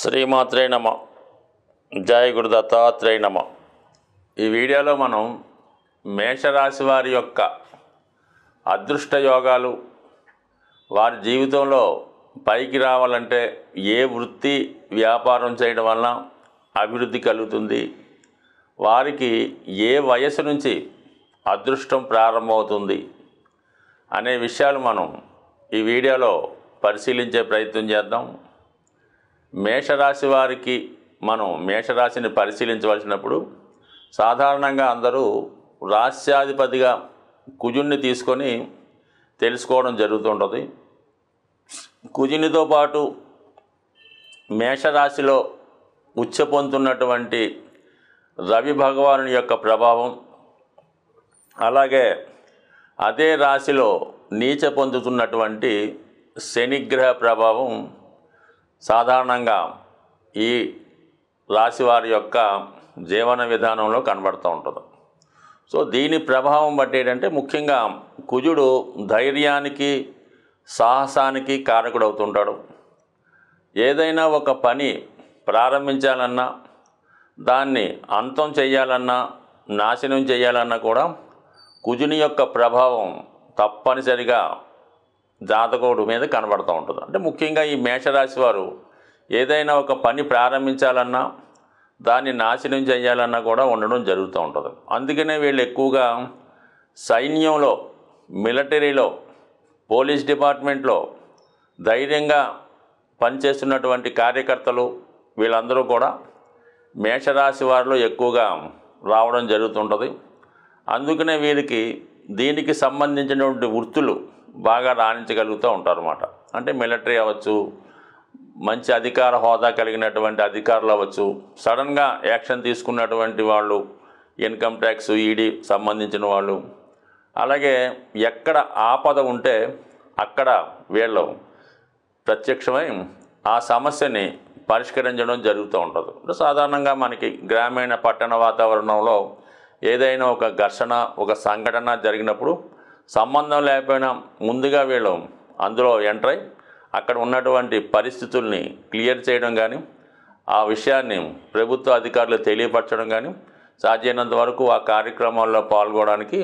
శ్రీమాత్రే నమ. జయ గురు దత్తాత్రేయ నమ. ఈ వీడియోలో మనం మేషరాశి వారి యొక్క అదృష్ట యోగాలు, వారి జీవితంలో పైకి రావాలంటే ఏ వృత్తి వ్యాపారం చేయడం వలన అభివృద్ధి కలుగుతుంది, వారికి ఏ వయసు నుంచి అదృష్టం ప్రారంభమవుతుంది అనే విషయాలు మనం ఈ వీడియోలో పరిశీలించే ప్రయత్నం చేద్దాం. మేషరాశి వారికి మనం మేషరాశిని పరిశీలించవలసినప్పుడు సాధారణంగా అందరూ రాశ్యాధిపతిగా కుజుడిని తీసుకొని తెలుసుకోవడం జరుగుతుంటుంది. కుజునితో పాటు మేషరాశిలో ఉచ్చ పొందుతున్నటువంటి రవి భగవానుని యొక్క ప్రభావం, అలాగే అదే రాశిలో నీచ పొందుతున్నటువంటి శనిగ్రహ ప్రభావం సాధారణంగా ఈ రాశి వారి యొక్క జీవన విధానంలో కనబడుతూ ఉంటుంది. సో దీని ప్రభావం బట్టి ఏంటంటే ముఖ్యంగా కుజుడు ధైర్యానికి, సాహసానికి కారకుడవుతుంటాడు. ఏదైనా ఒక పని ప్రారంభించాలన్నా, దాన్ని అంతం చేయాలన్నా, నాశనం చేయాలన్నా కూడా కుజుని యొక్క ప్రభావం తప్పనిసరిగా జాతకుడి మీద కనబడుతూ ఉంటుంది. అంటే ముఖ్యంగా ఈ మేషరాశి వారు ఏదైనా ఒక పని ప్రారంభించాలన్నా, దాన్ని నాశనం చేయాలన్నా కూడా ఉండడం జరుగుతూ ఉంటుంది. అందుకనే వీళ్ళు ఎక్కువగా సైన్యంలో, మిలిటరీలో, పోలీస్ డిపార్ట్మెంట్లో ధైర్యంగా పనిచేస్తున్నటువంటి కార్యకర్తలు వీళ్ళందరూ కూడా మేషరాశి వారిలో ఎక్కువగా రావడం జరుగుతుంటుంది. అందుకనే వీరికి దీనికి సంబంధించినటువంటి వృత్తులు బాగా రాణించగలుగుతూ ఉంటారు అన్నమాట. అంటే మిలిటరీ అవ్వచ్చు, మంచి అధికార హోదా కలిగినటువంటి అధికారులు అవ్వచ్చు, సడన్గా యాక్షన్ తీసుకున్నటువంటి వాళ్ళు, ఇన్కమ్ ట్యాక్స్, ఈడీ సంబంధించిన వాళ్ళు, అలాగే ఎక్కడ ఆపద ఉంటే అక్కడ వీళ్ళు ప్రత్యక్షమై ఆ సమస్యని పరిష్కరించడం జరుగుతూ ఉంటుంది. సాధారణంగా మనకి గ్రామీణ పట్టణ వాతావరణంలో ఏదైనా ఒక ఘర్షణ, ఒక సంఘటన జరిగినప్పుడు సంబంధం లేకపోయినా ముందుగా వీళ్ళు అందులో ఎంటర్ అయి అక్కడ ఉన్నటువంటి పరిస్థితుల్ని క్లియర్ చేయడం కానీ, ఆ విషయాన్ని ప్రభుత్వ అధికారులు తెలియపరచడం కానీ, సాధ్యమైనంత వరకు ఆ కార్యక్రమాల్లో పాల్గొనడానికి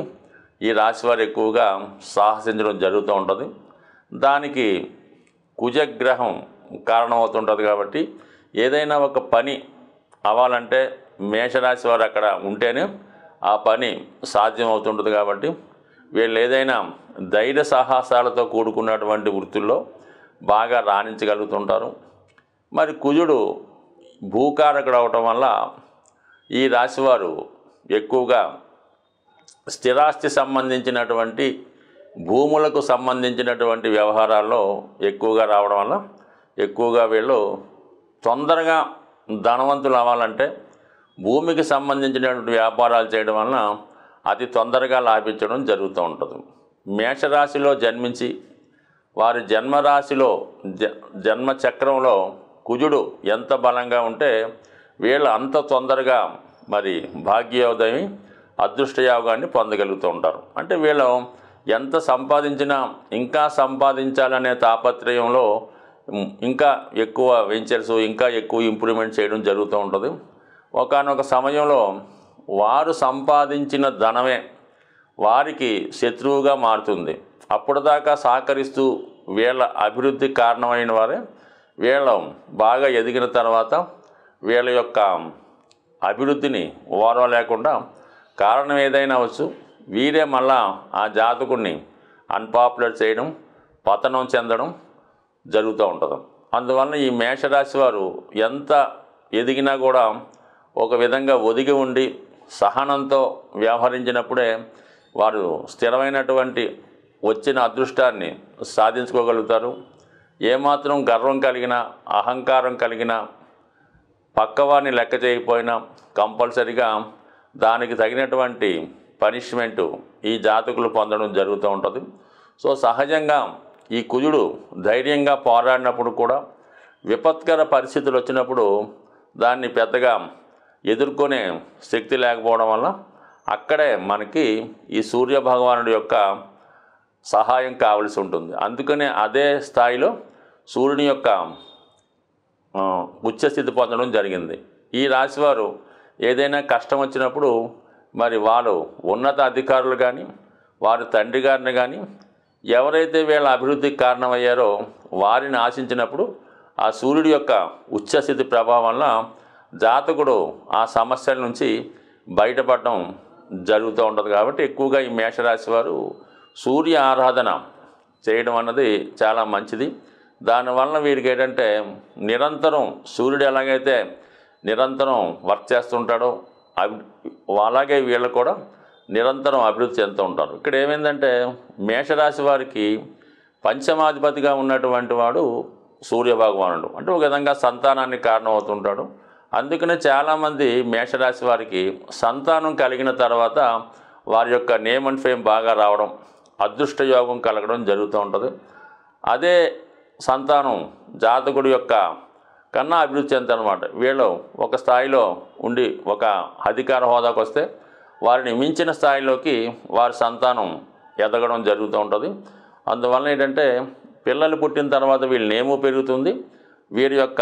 ఈ రాశివారు ఎక్కువగా సాహసించడం జరుగుతూ ఉంటుంది. దానికి కుజగ్రహం కారణమవుతుంటుంది. కాబట్టి ఏదైనా ఒక పని అవ్వాలంటే మేషరాశి వారు అక్కడ ఉంటేనే ఆ పని సాధ్యం అవుతుంటుంది. కాబట్టి వీళ్ళు ఏదైనా ధైర్య సాహసాలతో కూడుకున్నటువంటి వృత్తుల్లో బాగా రాణించగలుగుతుంటారు. మరి కుజుడు భూకారకుడు అవటం వల్ల ఈ రాశివారు ఎక్కువగా స్థిరాస్తి సంబంధించినటువంటి, భూములకు సంబంధించినటువంటి వ్యవహారాల్లో ఎక్కువగా రావడం వల్ల ఎక్కువగా వీళ్ళు తొందరగా ధనవంతులు అవ్వాలంటే భూమికి సంబంధించినటువంటి వ్యాపారాలు చేయడం వలన అతి తొందరగా లాభించడం జరుగుతూ ఉంటుంది. మేషరాశిలో జన్మించి వారి జన్మరాశిలో జన్మచక్రంలో కుజుడు ఎంత బలంగా ఉంటే వీళ్ళు అంత తొందరగా మరి భాగ్యోదయం, అదృష్టయోగాన్ని పొందగలుగుతూ ఉంటారు. అంటే వీళ్ళు ఎంత సంపాదించినా ఇంకా సంపాదించాలనే తాపత్రయంలో ఇంకా ఎక్కువ వెంచర్స్, ఇంకా ఎక్కువ ఇంప్రూవ్మెంట్ చేయడం జరుగుతూ ఉంటుంది. ఒకానొక సమయంలో వారు సంపాదించిన ధనమే వారికి శత్రువుగా మారుతుంది. అప్పటిదాకా సహకరిస్తూ వీళ్ళ అభివృద్ధి కారణమైన వారే వీళ్ళ బాగా ఎదిగిన తర్వాత వీళ్ళ యొక్క అభివృద్ధిని ఓర్వ లేకుండా, కారణం ఏదైనా అవచ్చు, వీరే మళ్ళా ఆ జాతకుడిని అన్పాపులర్ చేయడం, పతనం చెందడం జరుగుతూ ఉంటుంది. అందువలన ఈ మేషరాశి వారు ఎంత ఎదిగినా కూడా ఒక విధంగా ఒదిగి ఉండి సహనంతో వ్యవహరించినప్పుడే వారు స్థిరమైనటువంటి వచ్చిన అదృష్టాన్ని సాధించుకోగలుగుతారు. ఏమాత్రం గర్వం కలిగిన, అహంకారం కలిగిన, పక్కవారిని లెక్క చేయకపోయినా కంపల్సరిగా దానికి తగినటువంటి పనిష్మెంటు ఈ జాతకులు పొందడం జరుగుతూ ఉంటుంది. సో సహజంగా ఈ కుజుడు ధైర్యంగా పోరాడినప్పుడు కూడా విపత్కర పరిస్థితులు వచ్చినప్పుడు దాన్ని పెద్దగా ఎదుర్కొనే శక్తి లేకపోవడం వల్ల అక్కడే మనకి ఈ సూర్య భగవానుడి యొక్క సహాయం కావలసి ఉంటుంది. అందుకనే అదే స్థాయిలో సూర్యుని యొక్క ఉచ్చస్థితి పొందడం జరిగింది. ఈ రాశివారు ఏదైనా కష్టం వచ్చినప్పుడు మరి వారు ఉన్నత అధికారులు కానీ వారి తండ్రి గారిని కానీ ఎవరైతే వీళ్ళ అభివృద్ధికి కారణమయ్యారో వారిని ఆశించినప్పుడు ఆ సూర్యుడి యొక్క ఉచ్చస్థితి ప్రభావం వల్ల జాతకుడు ఆ సమస్యల నుంచి బయటపడడం జరుగుతూ ఉంటుంది. కాబట్టి ఎక్కువగా ఈ మేషరాశి వారు సూర్య ఆరాధన చేయడం అన్నది చాలా మంచిది. దానివల్ల వీరికి ఏంటంటే నిరంతరం సూర్యుడు ఎలాగైతే నిరంతరం వర్క్ చేస్తుంటాడో అలాగే వీళ్ళు కూడా నిరంతరం అభివృద్ధి చెందుతూ ఉంటారు. ఇక్కడ ఏమైందంటే మేషరాశి వారికి పంచమాధిపతిగా ఉన్నటువంటి వాడు సూర్యభగవానుడు, అంటే ఒక విధంగా సంతానానికి కారణం అవుతుంటాడు. అందుకనే చాలామంది మేషరాశి వారికి సంతానం కలిగిన తర్వాత వారి యొక్క నేమ్ అండ్ ఫేమ్ బాగా రావడం, అదృష్ట యోగం కలగడం జరుగుతూ ఉంటుంది. అదే సంతానం జాతకుడి యొక్క కన్నా అభివృద్ధి చెందుతారనమాట. వీళ్ళు ఒక స్థాయిలో ఉండి ఒక అధికార హోదాకు వస్తే వారిని మించిన స్థాయిలోకి వారి సంతానం ఎదగడం జరుగుతూ ఉంటుంది. అందువల్ల ఏంటంటే పిల్లలు పుట్టిన తర్వాత వీళ్ళ నేము పెరుగుతుంది, వీరి యొక్క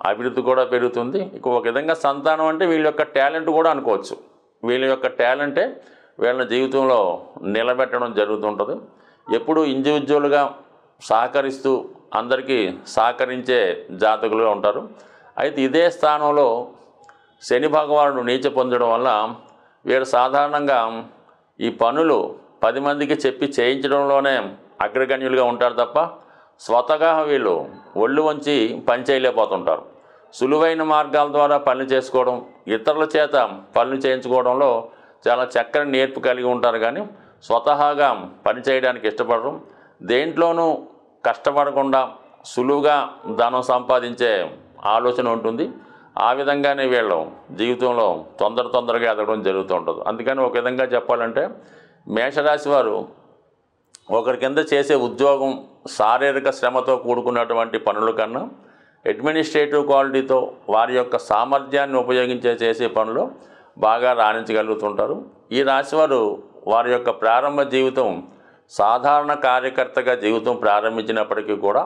అభివృద్ధి కూడా పెరుగుతుంది. ఇక ఒక విధంగా సంతానం అంటే వీళ్ళ యొక్క టాలెంట్ కూడా అనుకోవచ్చు. వీళ్ళ యొక్క టాలెంటే వీళ్ళ జీవితంలో నిలబెట్టడం జరుగుతుంటుంది. ఎప్పుడు ఇండివిజువల్గా సహకరిస్తూ అందరికీ సహకరించే జాతకులుగా ఉంటారు. అయితే ఇదే స్థానంలో శని భగవానుడు నీచ పొందడం వల్ల వీళ్ళు సాధారణంగా ఈ పనులు 10 మందికి చెప్పి చేయించడంలోనే అగ్రగణ్యులుగా ఉంటారు తప్ప స్వతగా వీళ్ళు ఒళ్ళు వంచి పని చేయలేకపోతుంటారు. సులువైన మార్గాల ద్వారా పనులు చేసుకోవడం, ఇతరుల చేత పనులు చేయించుకోవడంలో చాలా చక్కని నేర్పు కలిగి ఉంటారు. కానీ స్వతహాగా పని చేయడానికి ఇష్టపడరు. దేంట్లోనూ కష్టపడకుండా సులువుగా ధనం సంపాదించే ఆలోచన ఉంటుంది. ఆ విధంగానే వీళ్ళు జీవితంలో తొందరగా ఎదగడం జరుగుతూ ఉంటుంది. అందుకని ఒక విధంగా చెప్పాలంటే మేషరాశి వారు ఒకరి కింద చేసే ఉద్యోగం శారీరక శ్రమతో కూడుకున్నటువంటి పనుల కన్నా అడ్మినిస్ట్రేటివ్ క్వాలిటీతో వారి యొక్క సామర్థ్యాన్ని ఉపయోగించే చేసే పనులు బాగా రాణించగలుగుతుంటారు. ఈ రాశివారు వారి యొక్క ప్రారంభ జీవితం సాధారణ కార్యకర్తగా జీవితం ప్రారంభించినప్పటికీ కూడా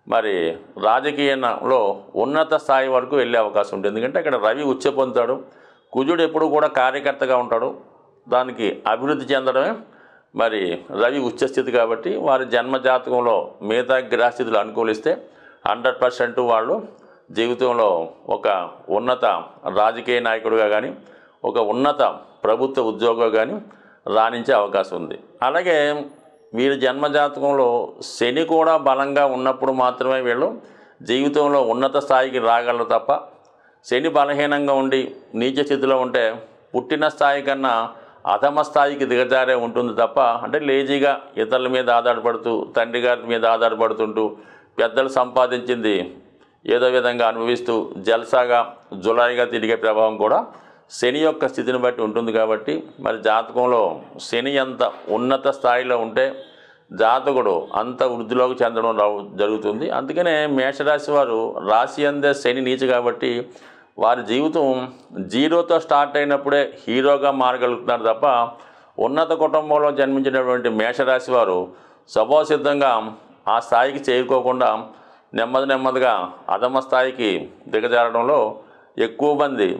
మరి రాజకీయంలో ఉన్నత స్థాయి వరకు వెళ్ళే అవకాశం ఉంటుంది. ఎందుకంటే అక్కడ రవి ఉచ్చ పొందుతాడు, కుజుడు ఎప్పుడు కూడా కార్యకర్తగా ఉంటాడు. దానికి అభివృద్ధి చెందడమే మరి రవి ఉచ్చస్థితి. కాబట్టి వారి జన్మజాతకంలో మిగతా గ్రహస్థితులు అనుకూలిస్తే 100% వాళ్ళు జీవితంలో ఒక ఉన్నత రాజకీయ నాయకుడిగా కానీ ఒక ఉన్నత ప్రభుత్వ ఉద్యోగం కానీ రాణించే అవకాశం ఉంది. అలాగే వీరి జన్మజాతకంలో శని కూడా బలంగా ఉన్నప్పుడు మాత్రమే వీళ్ళు జీవితంలో ఉన్నత స్థాయికి రాగలరు తప్ప శని బలహీనంగా ఉండి నీచ స్థితిలో ఉంటే పుట్టిన స్థాయి కన్నా అధమ స్థాయికి దిగజారే ఉంటుంది తప్ప, అంటే లేజీగా ఇతరుల మీద ఆధారపడుతూ తండ్రి గారి మీద ఆధారపడుతుంటూ పెద్దలు సంపాదించింది ఏదో విధంగా అనుభవిస్తూ జల్సాగా జులాయిగా తిరిగే ప్రభావం కూడా శని యొక్క స్థితిని బట్టి ఉంటుంది. కాబట్టి మరి జాతకంలో శని ఎంత ఉన్నత స్థాయిలో ఉంటే జాతకుడు అంత వృద్ధిలోకి చెందడం జరుగుతుంది. అందుకనే మేషరాశి వారు రాశి అందే శని నీచ కాబట్టి వారి జీవితం జీరోతో స్టార్ట్ అయినప్పుడే హీరోగా మారగలుగుతున్నారు తప్ప ఉన్నత కుటుంబంలో జన్మించినటువంటి మేషరాశి వారు స్వభావసిద్ధంగా ఆ స్థాయికి చేరుకోకుండా నెమ్మదిగా అధమ స్థాయికి దిగజారడంలో ఎక్కువ మంది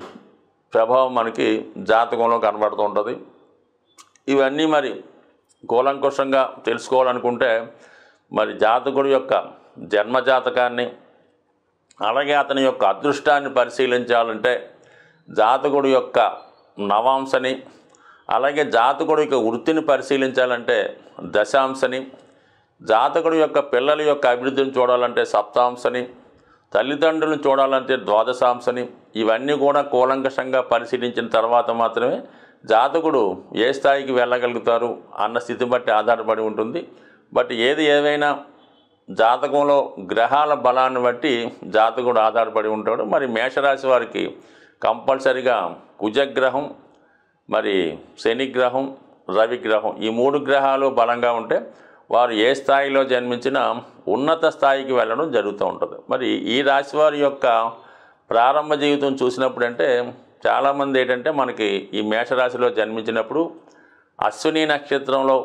ప్రభావం మనకి జాతకంలో కనబడుతూ ఉంటుంది. ఇవన్నీ మరి కూలంకుషంగా తెలుసుకోవాలనుకుంటే మరి జాతకుడి యొక్క జన్మజాతకాన్ని అలాగే అతని యొక్క అదృష్టాన్ని పరిశీలించాలంటే జాతకుడి యొక్క నవాంశని అలాగే జాతకుడి యొక్క వృత్తిని పరిశీలించాలంటే దశాంశని, జాతకుడి యొక్క పిల్లల యొక్క అభివృద్ధిని చూడాలంటే సప్తాంశని, తల్లిదండ్రులను చూడాలంటే ద్వాదశాంశని, ఇవన్నీ కూడా కూలంకషంగా పరిశీలించిన తర్వాత మాత్రమే జాతకుడు ఏ స్థాయికి వెళ్ళగలుగుతారు అన్న స్థితి బట్టి ఆధారపడి ఉంటుంది. బట్ ఏది ఏవైనా జాతకంలో గ్రహాల బలాన్ని బట్టి జాతకుడు ఆధారపడి ఉంటాడు. మరి మేషరాశి వారికి కంపల్సరిగా కుజగ్రహం, మరి శనిగ్రహం, రవిగ్రహం ఈ 3 గ్రహాలు బలంగా ఉంటే వారు ఏ స్థాయిలో జన్మించినా ఉన్నత స్థాయికి వెళ్ళడం జరుగుతూ ఉంటుంది. మరి ఈ రాశి వారి యొక్క ప్రారంభ జీవితం చూసినప్పుడు అంటే చాలామంది ఏంటంటే మనకి ఈ మేషరాశిలో జన్మించినప్పుడు అశ్విని నక్షత్రంలో,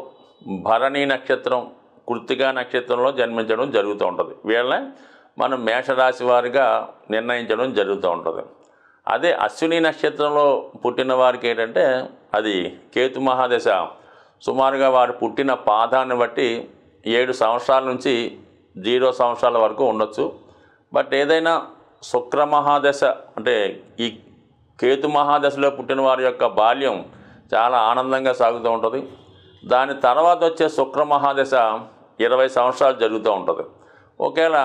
భరణి నక్షత్రం, కృత్తికా నక్షత్రంలో జన్మించడం జరుగుతూ ఉంటుంది. వీళ్ళని మనం మేషరాశి వారిగా నిర్ణయించడం జరుగుతూ ఉంటుంది. అదే అశ్విని నక్షత్రంలో పుట్టిన వారికి ఏంటంటే అది కేతు మహాదశ సుమారుగా వారు పుట్టిన పాదాన్ని బట్టి 7 సంవత్సరాల నుంచి 0 సంవత్సరాల వరకు ఉండొచ్చు. బట్ ఏదైనా శుక్ర మహాదశ అంటే ఈ కేతు మహాదశలో పుట్టిన వారి యొక్క బాల్యం చాలా ఆనందంగా సాగుతూ ఉంటుంది. దాని తర్వాత వచ్చే శుక్ర మహాదశ 20 సంవత్సరాలు జరుగుతూ ఉంటుంది. ఒకవేళ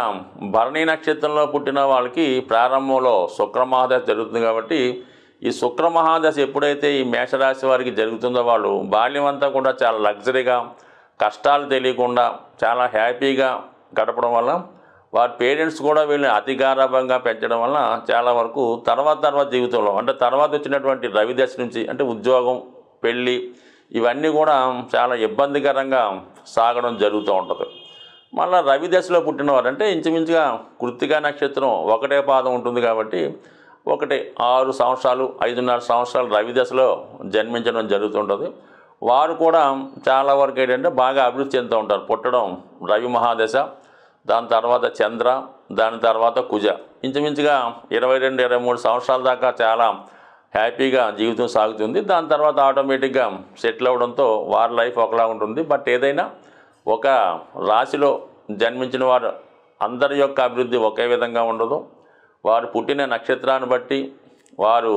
భరణి నక్షత్రంలో పుట్టిన వాళ్ళకి ప్రారంభంలో శుక్ర మహాదశ జరుగుతుంది కాబట్టి ఈ శుక్ర మహాదశ ఎప్పుడైతే ఈ మేషరాశి వారికి జరుగుతుందో వాళ్ళు బాల్యం అంతా కూడా చాలా లగ్జరీగా కష్టాలు తెలియకుండా చాలా హ్యాపీగా గడపడం వల్ల వారి పేరెంట్స్ కూడా వీళ్ళని అతి గారాభంగా పెంచడం వల్ల చాలా వరకు తర్వాత జీవితంలో అంటే తర్వాత వచ్చినటువంటి రవిదశ నుంచి అంటే ఉద్యోగం పెళ్ళి ఇవన్నీ కూడా చాలా ఇబ్బందికరంగా సాగడం జరుగుతూ ఉంటుంది. మళ్ళీ రవిదశలో పుట్టినవారు అంటే ఇంచుమించుగా కృత్తికా నక్షత్రం ఒకటే పాదం ఉంటుంది కాబట్టి 6 సంవత్సరాలు 5.5 సంవత్సరాలు రవిదశలో జన్మించడం జరుగుతుంటుంది. వారు కూడా చాలా వరకు ఏంటంటే బాగా అభివృద్ధి చెందుతూ ఉంటారు. పుట్టడం రవి మహాదశ, దాని తర్వాత చంద్ర, దాని తర్వాత కుజ, ఇంచుమించుగా 22-23 సంవత్సరాల దాకా చాలా హ్యాపీగా జీవితం సాగుతుంది. దాని తర్వాత ఆటోమేటిక్గా సెటిల్ అవ్వడంతో వారి లైఫ్ ఒకలా ఉంటుంది. బట్ ఏదైనా ఒక రాశిలో జన్మించిన వారు అందరి యొక్క అభివృద్ధి ఒకే విధంగా ఉండదు. వారు పుట్టిన నక్షత్రాన్ని బట్టి వారు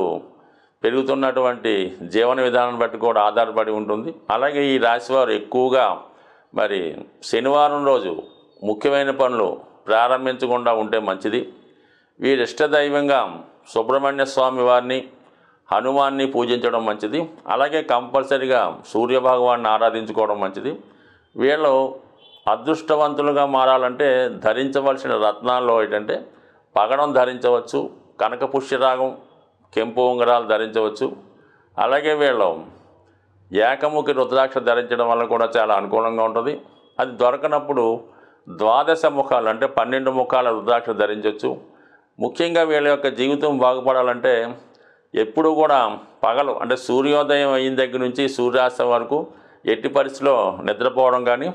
పెరుగుతున్నటువంటి జీవన విధానాన్ని బట్టి కూడా ఆధారపడి ఉంటుంది. అలాగే ఈ రాశి వారు ఎక్కువగా మరి శనివారం రోజు ముఖ్యమైన పనులు ప్రారంభించకుండా ఉంటే మంచిది. వీరి ఇష్టదైవంగా సుబ్రహ్మణ్య స్వామి వారిని హనుమాన్ని పూజించడం మంచిది. అలాగే కంపల్సరిగా సూర్యభగవాన్ని ఆరాధించుకోవడం మంచిది. వీళ్ళు అదృష్టవంతులుగా మారాలంటే ధరించవలసిన రత్నాల్లో ఏంటంటే పగడం ధరించవచ్చు, కనక పుష్యరాగం, కెంపు ఉంగరాలు ధరించవచ్చు. అలాగే వీళ్ళు ఏకముఖి రుద్రాక్ష ధరించడం వల్ల కూడా చాలా అనుకూలంగా ఉంటుంది. అది దొరకనప్పుడు 12 ముఖాలు అంటే 12 ముఖాల రుద్రాక్ష ధరించవచ్చు. ముఖ్యంగా వీళ్ళ యొక్క జీవితం బాగుపడాలంటే ఎప్పుడు కూడా పగలు అంటే సూర్యోదయం అయిన దగ్గర నుంచి సూర్యాస్తం వరకు ఎట్టి పరిస్థితిలో నిద్రపోవడం కానీ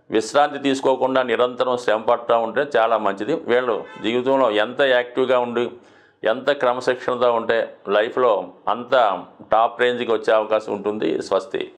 విశ్రాంతి తీసుకోకుండా నిరంతరం శ్రమ పడుతూ ఉంటే చాలా మంచిది. వీళ్ళు జీవితంలో ఎంత యాక్టివ్గా ఉండి ఎంత క్రమశిక్షణతో ఉంటే లైఫ్లో అంత టాప్ రేంజ్కి వచ్చే అవకాశం ఉంటుంది. స్వస్తి.